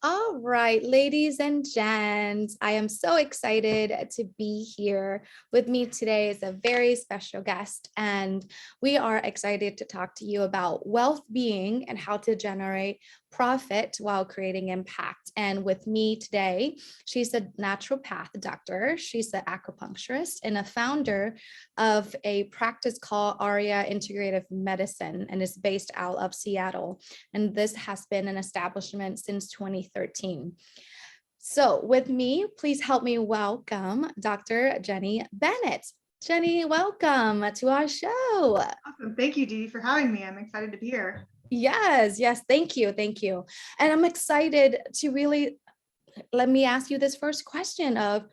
All right, ladies and gents, I am so excited to be here. With me today is a very special guest, and we are excited to talk to you about wealth being and how to generate profit while creating impact. And with me today, she's a naturopath doctor, she's an acupuncturist, and a founder of a practice called Aria Integrative Medicine, and is based out of Seattle. And this has been an establishment since 2013. So with me, please help me welcome Dr. Jenny Bennett. Jenny, welcome to our show. Awesome. Thank you, Dee, for having me. I'm excited to be here. Yes, thank you. And I'm excited to really, let me ask you this first question of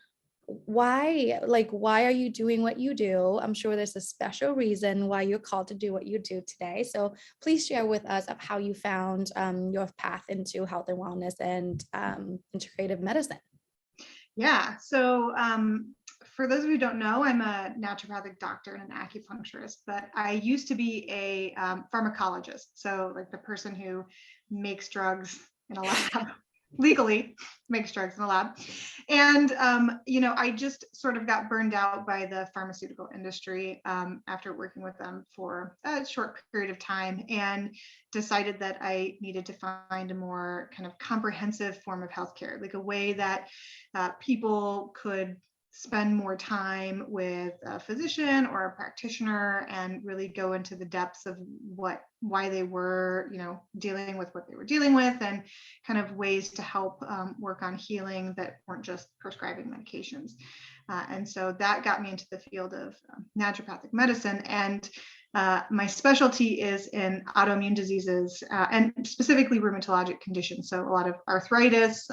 why are you doing what you do? I'm sure there's a special reason why you're called to do what you do today. So please share with us of how you found your path into health and wellness and integrative medicine. Yeah. So for those of you who don't know, I'm a naturopathic doctor and an acupuncturist, but I used to be a pharmacologist. So like the person who makes drugs in a lab, legally makes drugs in a lab. And, I just sort of got burned out by the pharmaceutical industry after working with them for a short period of time, and decided that I needed to find a more kind of comprehensive form of healthcare, like a way that people could spend more time with a physician or a practitioner and really go into the depths of why they were, dealing with what they were dealing with, and kind of ways to help work on healing that weren't just prescribing medications. And so that got me into the field of naturopathic medicine. And my specialty is in autoimmune diseases and specifically rheumatologic conditions. So a lot of arthritis,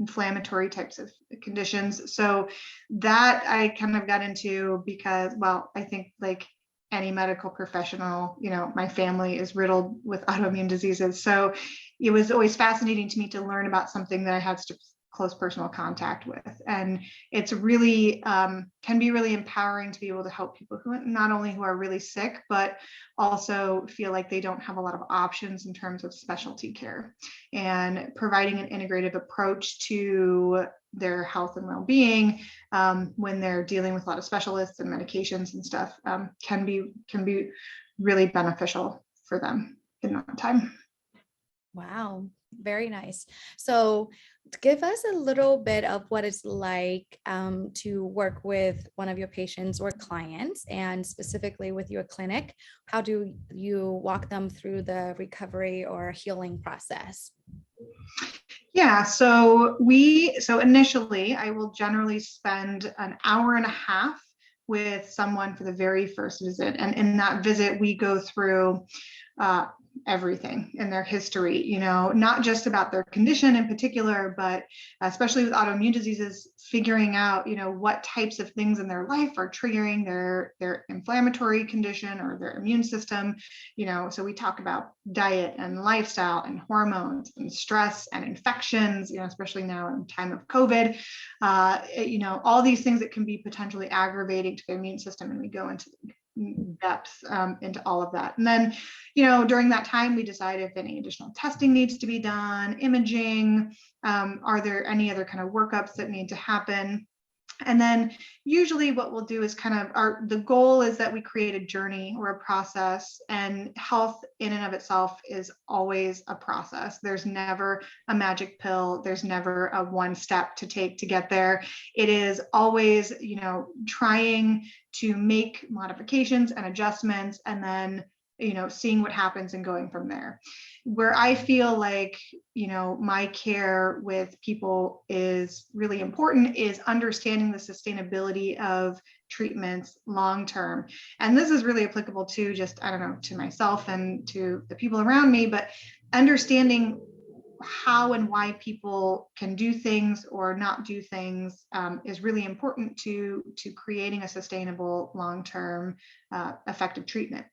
inflammatory types of conditions. So that I kind of got into because, well, I think like any medical professional, my family is riddled with autoimmune diseases. So it was always fascinating to me to learn about something that I had such close personal contact with. And it's really can be really empowering to be able to help people who not only who are really sick, but also feel like they don't have a lot of options in terms of specialty care, and providing an integrative approach to their health and well-being when they're dealing with a lot of specialists and medications and stuff can be really beneficial for them in that time. Wow, very nice. So give us a little bit of what it's like to work with one of your patients or clients, and specifically with your clinic. How do you walk them through the recovery or healing process? Yeah, so initially I will generally spend an hour and a half with someone for the very first visit. And in that visit, we go through everything in their history, not just about their condition in particular, but especially with autoimmune diseases, figuring out, what types of things in their life are triggering their inflammatory condition or their immune system. So we talk about diet and lifestyle and hormones and stress and infections, especially now in time of COVID, all these things that can be potentially aggravating to the immune system. And we go into depth into all of that. And then, during that time, we decide if any additional testing needs to be done, imaging, are there any other kind of workups that need to happen? And then usually what we'll do is the goal is that we create a journey or a process, and health in and of itself is always a process. There's never a magic pill. There's never a one step to take to get there. It is always, trying to make modifications and adjustments, and then seeing what happens and going from there. Where I feel like, my care with people is really important is understanding the sustainability of treatments long-term. And this is really applicable to to myself and to the people around me, but understanding how and why people can do things or not do things is really important to creating a sustainable, long-term, effective treatment.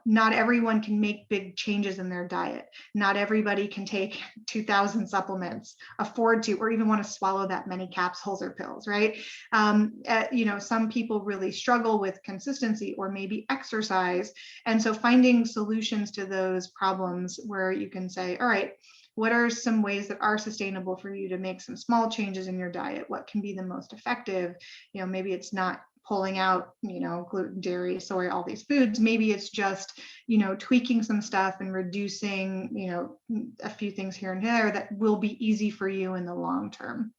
Not everyone can make big changes in their diet. Not everybody can take 2,000 supplements, afford to, or even want to swallow that many capsules or pills, right? Some people really struggle with consistency or maybe exercise. And so finding solutions to those problems where you can say, all right, what are some ways that are sustainable for you to make some small changes in your diet? What can be the most effective? Maybe it's not pulling out, gluten, dairy, soy, all these foods. Maybe it's just, tweaking some stuff and reducing, a few things here and there that will be easy for you in the long term.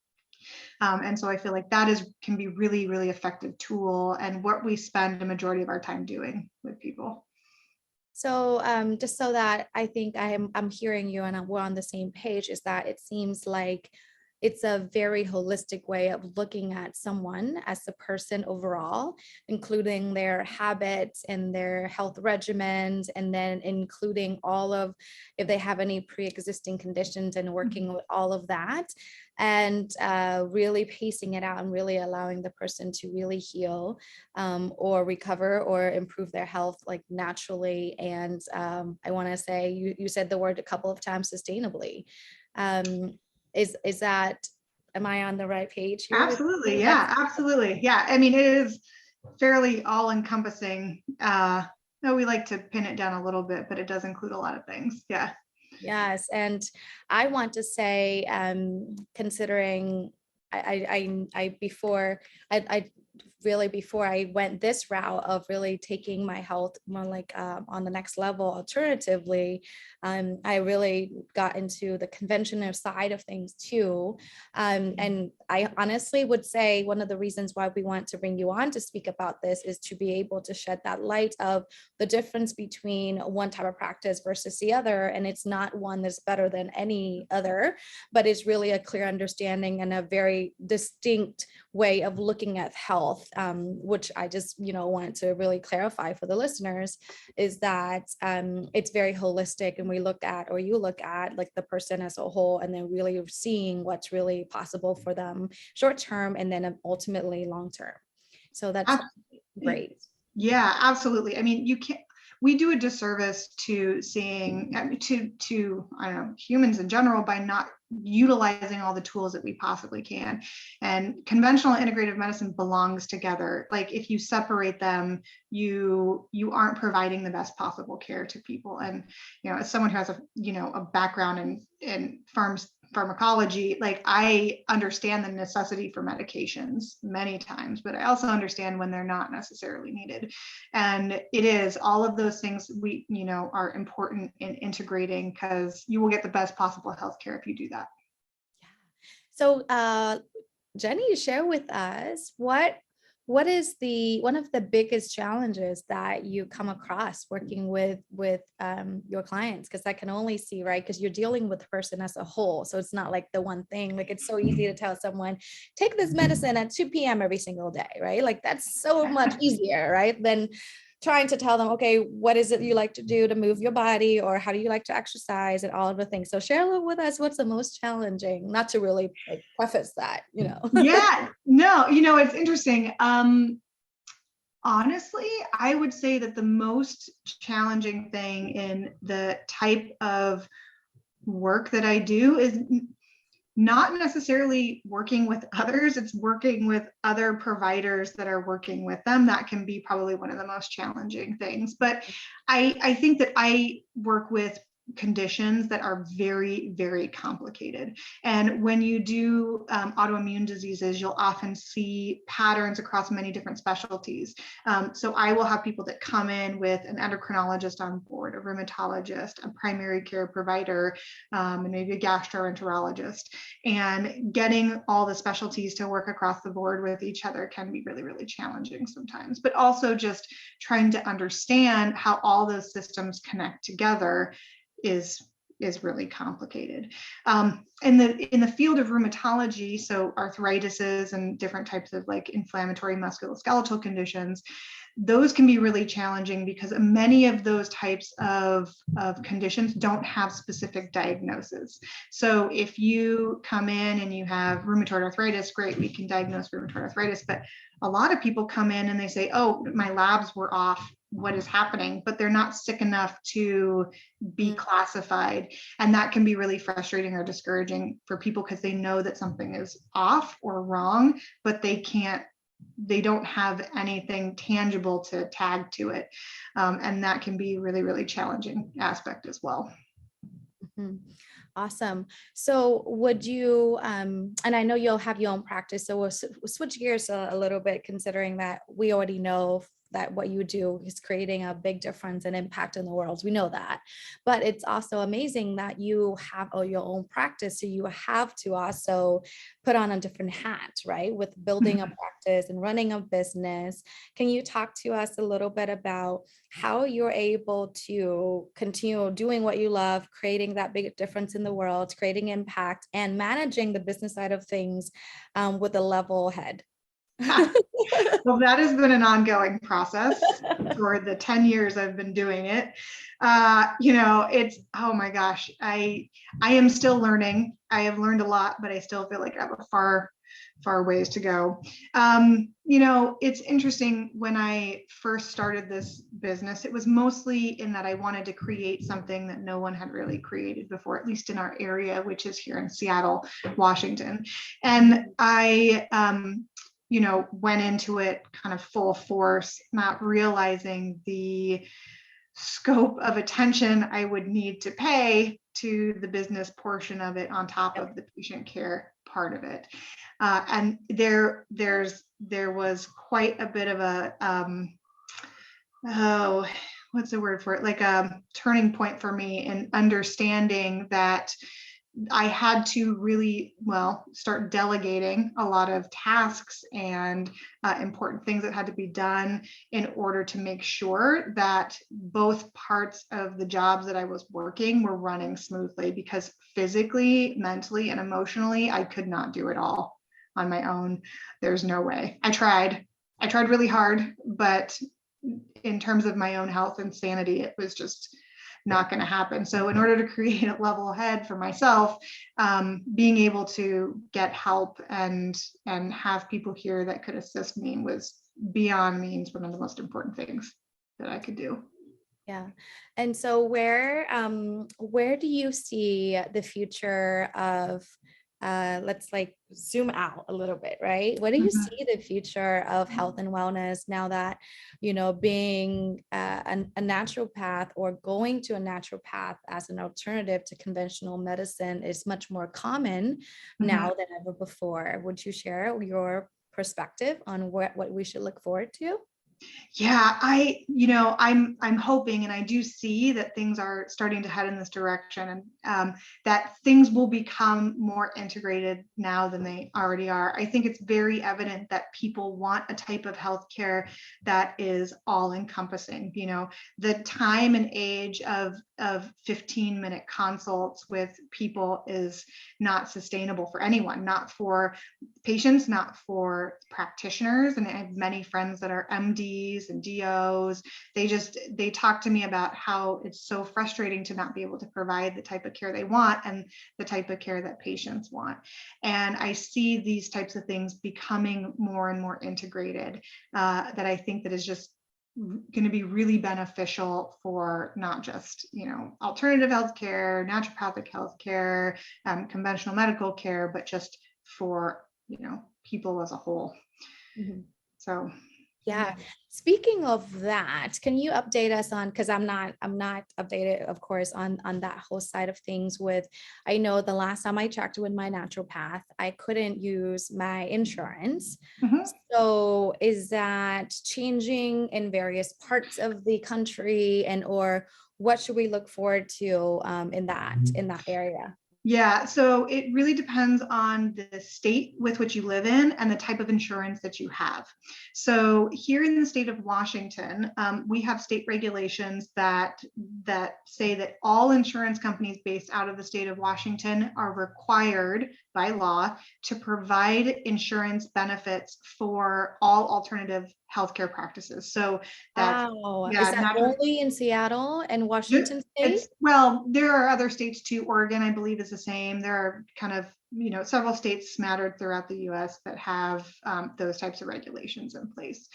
And so I feel like that can be really, really effective tool, and what we spend a majority of our time doing with people. So just so that I think I'm hearing you and we're on the same page, is that it seems like it's a very holistic way of looking at someone as a person overall, including their habits and their health regimens, and then including all of, if they have any pre-existing conditions, and working with all of that, and really pacing it out and really allowing the person to really heal or recover or improve their health like naturally. And I want to say, you said the word a couple of times, sustainably. Is that, am I on the right page here? Absolutely. Yeah, absolutely. Yeah. I mean, it is fairly all encompassing. No, we like to pin it down a little bit, but it does include a lot of things. Yeah. Yes. And I want to say, considering before I went this route of really taking my health more like on the next level, alternatively, I really got into the conventional side of things too. And I honestly would say one of the reasons why we want to bring you on to speak about this is to be able to shed that light of the difference between one type of practice versus the other. And it's not one that's better than any other, but it's really a clear understanding and a very distinct way of looking at health, which I just, want to really clarify for the listeners, is that it's very holistic, and you look at like the person as a whole, and then really seeing what's really possible for them short term and then ultimately long term. So that's great. Yeah, absolutely. I mean, we do a disservice to seeing, to I don't know, humans in general, by not utilizing all the tools that we possibly can. And conventional integrative medicine belongs together. Like, if you separate them, you aren't providing the best possible care to people. And as someone who has a background in pharmacology, like, I understand the necessity for medications many times, but I also understand when they're not necessarily needed. And it is all of those things we are important in integrating, because you will get the best possible healthcare if you do that. Yeah. So Jenny, share with us what is one of the biggest challenges that you come across working with your clients? Because I can only see, right, because you're dealing with the person as a whole, so it's not like the one thing. Like, it's so easy to tell someone, take this medicine at 2 p.m. every single day, right? Like, that's so much easier, right, than trying to tell them, okay, what is it you like to do to move your body, or how do you like to exercise, and all of the things. So share with us what's the most challenging, not to really like preface that, Yeah, no, it's interesting. Honestly, I would say that the most challenging thing in the type of work that I do is not necessarily working with others. It's working with other providers that are working with them. That can be probably one of the most challenging things. But I think that I work with conditions that are very, very complicated. And when you do autoimmune diseases, you'll often see patterns across many different specialties. So I will have people that come in with an endocrinologist on board, a rheumatologist, a primary care provider, and maybe a gastroenterologist. And getting all the specialties to work across the board with each other can be really, really challenging sometimes. But also just trying to understand how all those systems connect together is really complicated. In the field of rheumatology, so arthritises and different types of like inflammatory musculoskeletal conditions, those can be really challenging because many of those types of conditions don't have specific diagnoses. So if you come in and you have rheumatoid arthritis, great, we can diagnose rheumatoid arthritis. But a lot of people come in and they say, oh, my labs were off, what is happening? But they're not sick enough to be classified. And that can be really frustrating or discouraging for people because they know that something is off or wrong, but they don't have anything tangible to tag to it. And that can be really, really challenging aspect as well. Hmm. Awesome. So would you, and I know you'll have your own practice, so we'll switch gears a little bit, considering that we already know that what you do is creating a big difference and impact in the world. We know that, but it's also amazing that you have your own practice. So you have to also put on a different hat, right? With building a Mhm. practice and running a business. Can you talk to us a little bit about how you're able to continue doing what you love, creating that big difference in the world, creating impact, and managing the business side of things with a level head? Well, that has been an ongoing process for the 10 years I've been doing it. It's, oh my gosh, I am still learning. I have learned a lot, but I still feel like I have a far ways to go. It's interesting. When I first started this business, it was mostly in that I wanted to create something that no one had really created before, at least in our area, which is here in Seattle, Washington. And I went into it kind of full force, not realizing the scope of attention I would need to pay to the business portion of it on top of the patient care part of it. And there was quite a bit of a, what's the word for it? Like a turning point for me in understanding that I had to really, start delegating a lot of tasks and important things that had to be done in order to make sure that both parts of the jobs that I was working were running smoothly, because physically, mentally, and emotionally, I could not do it all on my own. There's no way. I tried really hard, but in terms of my own health and sanity, it was just not going to happen. So in order to create a level head for myself, being able to get help and have people here that could assist me was beyond means one of the most important things that I could do. Yeah. And so where do you see the future of let's like zoom out a little bit, right? Where do you Mhm. see the future of health and wellness now that, being a naturopath or going to a naturopath as an alternative to conventional medicine is much more common Mhm. now than ever before? Would you share your perspective on what we should look forward to? Yeah, I'm hoping, and I do see that things are starting to head in this direction, and that things will become more integrated now than they already are. I think it's very evident that people want a type of healthcare that is all encompassing. The time and age of 15-minute consults with people is not sustainable for anyone, not for patients, not for practitioners. And I have many friends that are MDs and DOs. They talk to me about how it's so frustrating to not be able to provide the type of care they want and the type of care that patients want. And I see these types of things becoming more and more integrated, that I think that is just going to be really beneficial for not just alternative healthcare, naturopathic healthcare, conventional medical care, but just for people as a whole. Mhm. So Yeah. Speaking of that, can you update us on, because I'm not updated, of course, on that whole side of things with, I know the last time I checked with my naturopath, I couldn't use my insurance. mhm. So is that changing in various parts of the country, and or what should we look forward to in that area? Yeah, so it really depends on the state with which you live in and the type of insurance that you have. So here in the state of Washington, we have state regulations that say that all insurance companies based out of the state of Washington are required by law to provide insurance benefits for all alternative healthcare practices. So that's, Wow. Is yeah, that only in Seattle and Washington state? there are other states too. Oregon, I believe, is the same. There are kind of, several states smattered throughout the US that have those types of regulations in place.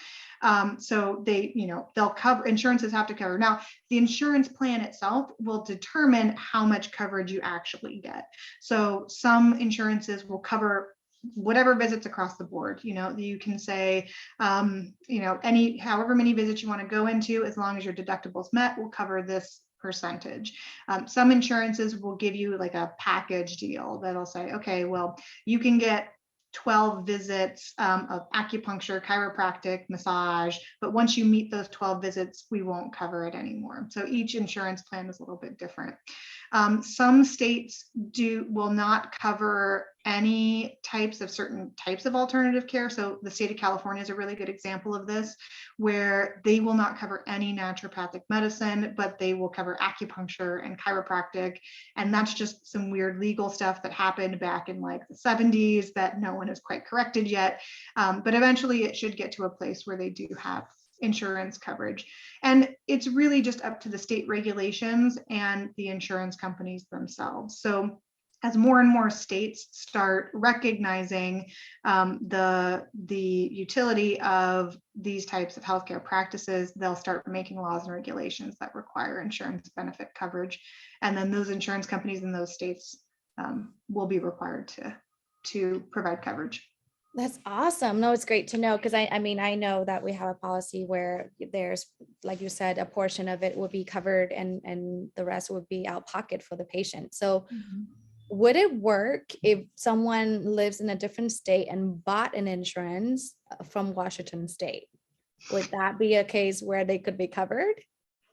So they'll cover, insurances have to cover. Now, the insurance plan itself will determine how much coverage you actually get. So some insurances will cover whatever visits across the board. You can say, however many visits you want to go into, as long as your deductibles met, will cover this percentage. Some insurances will give you like a package deal that'll say, okay, well, you can get 12 visits of acupuncture, chiropractic, massage, but once you meet those 12 visits, we won't cover it anymore. So each insurance plan is a little bit different. Some states will not cover any certain types of alternative care. So the state of California is a really good example of this, where they will not cover any naturopathic medicine, but they will cover acupuncture and chiropractic. And that's just some weird legal stuff that happened back in like the 70s that no one has quite corrected yet. But eventually it should get to a place where they do have insurance coverage. And it's really just up to the state regulations and the insurance companies themselves. So as more and more states start recognizing the utility of these types of healthcare practices, they'll start making laws and regulations that require insurance benefit coverage. And then those insurance companies in those states will be required to provide coverage. That's awesome. No, it's great to know, because I mean, I know that we have a policy where there's, like you said, a portion of it will be covered and the rest would be out of pocket for the patient. So would it work if someone lives in a different state and bought an insurance from Washington State? Would that be a case where they could be covered?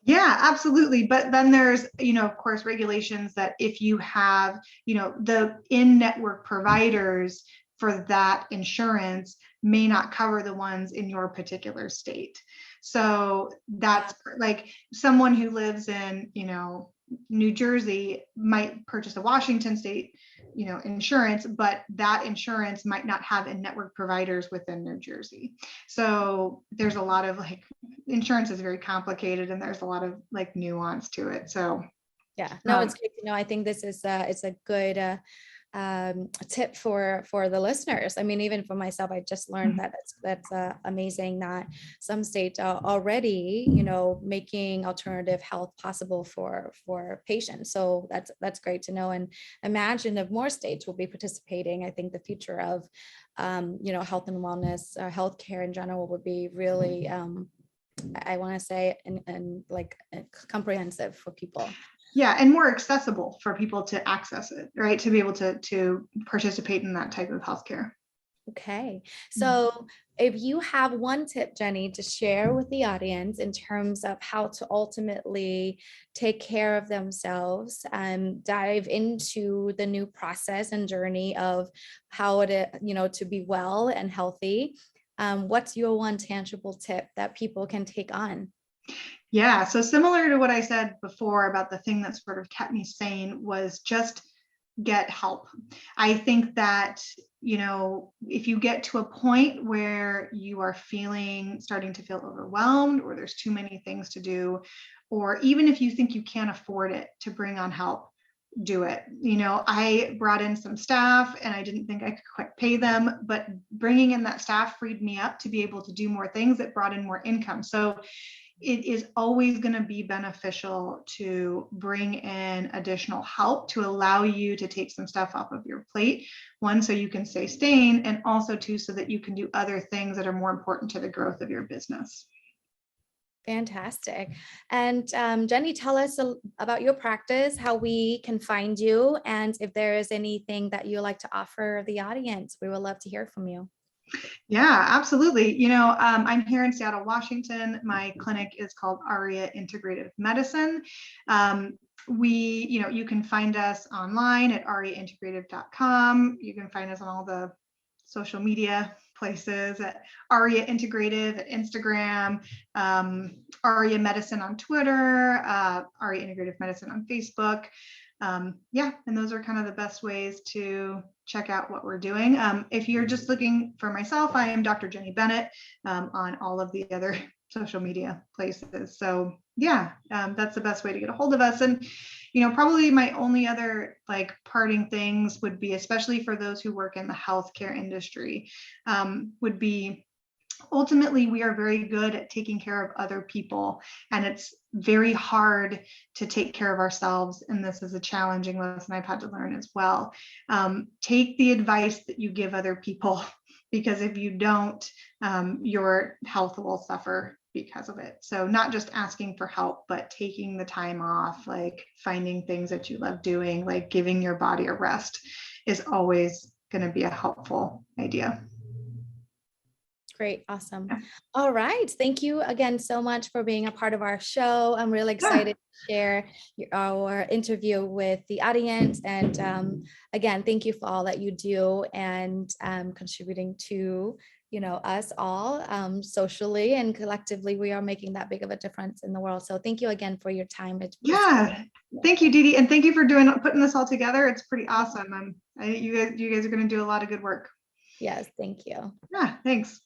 Yeah, absolutely. But then there's, of course, regulations that if you have, the in-network providers for that insurance may not cover the ones in your particular state. So that's like someone who lives in, New Jersey might purchase a Washington State, insurance, but that insurance might not have in-network providers within New Jersey. So there's a lot of insurance is very complicated and there's a lot of nuance to it. So yeah, no, it's great to know. I think this is it's a good tip for the listeners. I mean, even for myself, I just learned that that's amazing that some states are already, making alternative health possible for patients. So that's great to know. And imagine if more states will be participating. I think the future of, health and wellness, healthcare in general would be really, I want to say, and comprehensive for people. Yeah, and more accessible for people to access it, right? To be able to participate in that type of healthcare. Okay, so if you have one tip, Jenny, to share with the audience in terms of how to ultimately take care of themselves and dive into the new process and journey of how to be well and healthy, what's your one tangible tip that people can take on? Yeah, so similar to what I said before about the thing that sort of kept me sane was just get help. I think that, if you get to a point where you are starting to feel overwhelmed, or there's too many things to do, or even if you think you can't afford it to bring on help, do it. I brought in some staff and I didn't think I could quite pay them, but bringing in that staff freed me up to be able to do more things that brought in more income. So it is always going to be beneficial to bring in additional help to allow you to take some stuff off of your plate. One, so you can stay sane, and also two, so that you can do other things that are more important to the growth of your business. Fantastic. And Jenny, tell us about your practice, how we can find you, and if there is anything that you like to offer the audience, we would love to hear from you. Yeah, absolutely. I'm here in Seattle, Washington. My clinic is called Aria Integrative Medicine. You can find us online at ariaintegrative.com. You can find us on all the social media places at Aria Integrative at Instagram, Aria Medicine on Twitter, Aria Integrative Medicine on Facebook. And those are kind of the best ways to check out what we're doing. If you're just looking for myself, I am Dr. Jenny Bennett on all of the other social media places. So that's the best way to get a hold of us. And, probably my only other parting things would be, especially for those who work in the healthcare industry, would be, ultimately, we are very good at taking care of other people, and it's very hard to take care of ourselves. And this is a challenging lesson I've had to learn as well. Take the advice that you give other people, because if you don't, your health will suffer because of it. So not just asking for help, but taking the time off, like finding things that you love doing, like giving your body a rest is always going to be a helpful idea. Great. Awesome. Yeah. All right. Thank you again so much for being a part of our show. I'm really excited to share our interview with the audience. And again, thank you for all that you do and contributing to, us all socially and collectively. We are making that big of a difference in the world. So thank you again for your time. Yeah. Thank you, Dee Dee. And thank you for putting this all together. It's pretty awesome. You guys are going to do a lot of good work. Yes. Thank you. Yeah. Thanks.